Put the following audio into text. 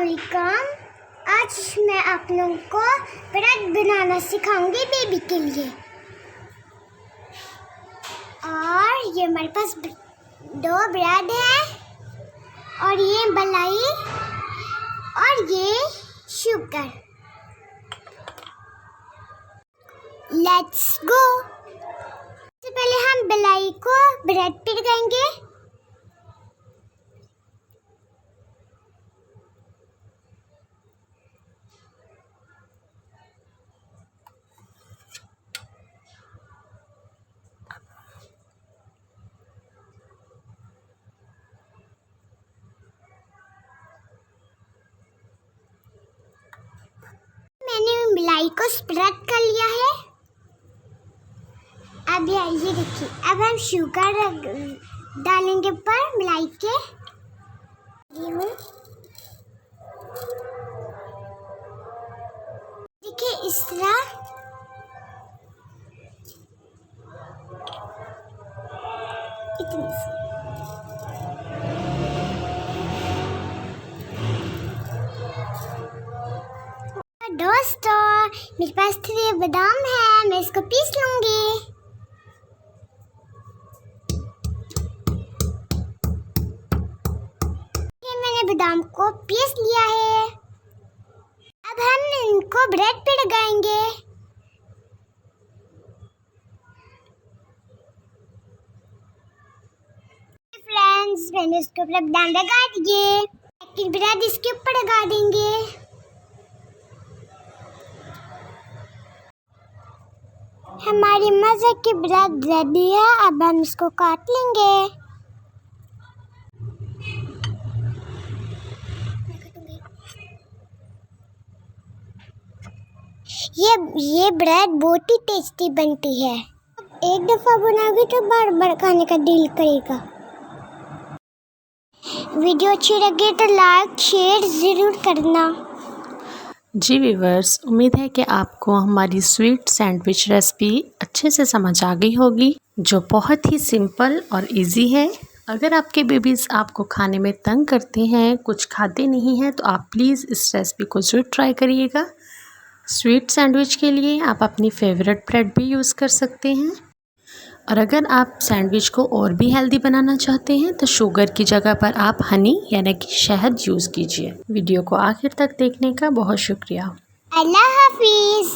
अस्सलामुअलैकुम। आज मैं आप लोगों को ब्रेड बनाना सिखाऊंगी बेबी के लिए। और ये हमारे पास 2 ब्रेड है और ये मलाई और ये शुगर। Let's go. सबसे पहले हम मलाई को ब्रेड पे लगाएंगे। मैंने मलाई को स्प्रेड कर लिया है। अब ये देखिए, अब हम शुगर डालेंगे ऊपर मलाई के। देखिए इस तरह। दोस्तों, मेरे पास 3 बादाम है, मैं इसको पीस लूंगी। ये मैंने बादाम को पीस लिया है। अब हम इनको ब्रेड पे लगाएंगे। फ्रेंड्स, मैंने इसके ऊपर बादाम लगा दिए। एक ब्रेड इसके ऊपर लगा देंगे। हमारी मजे की ब्रेड रेडी है। अब हम इसको काट लेंगे। ये ब्रेड बहुत ही टेस्टी बनती है। एक दफा बनाओगे तो बार बार खाने का दिल करेगा। वीडियो अच्छी लगे तो लाइक शेयर ज़रूर करना। जी व्यूअर्स, उम्मीद है कि आपको हमारी स्वीट सैंडविच रेसिपी अच्छे से समझ आ गई होगी, जो बहुत ही सिंपल और इजी है। अगर आपके बेबीज़ आपको खाने में तंग करते हैं, कुछ खाते नहीं हैं, तो आप प्लीज़ इस रेसिपी को ज़रूर ट्राई करिएगा। स्वीट सैंडविच के लिए आप अपनी फेवरेट ब्रेड भी यूज़ कर सकते हैं। और अगर आप सैंडविच को और भी हेल्दी बनाना चाहते हैं तो शुगर की जगह पर आप हनी यानी कि शहद यूज़ कीजिए। वीडियो को आखिर तक देखने का बहुत शुक्रिया। अल्लाह हाफिज़।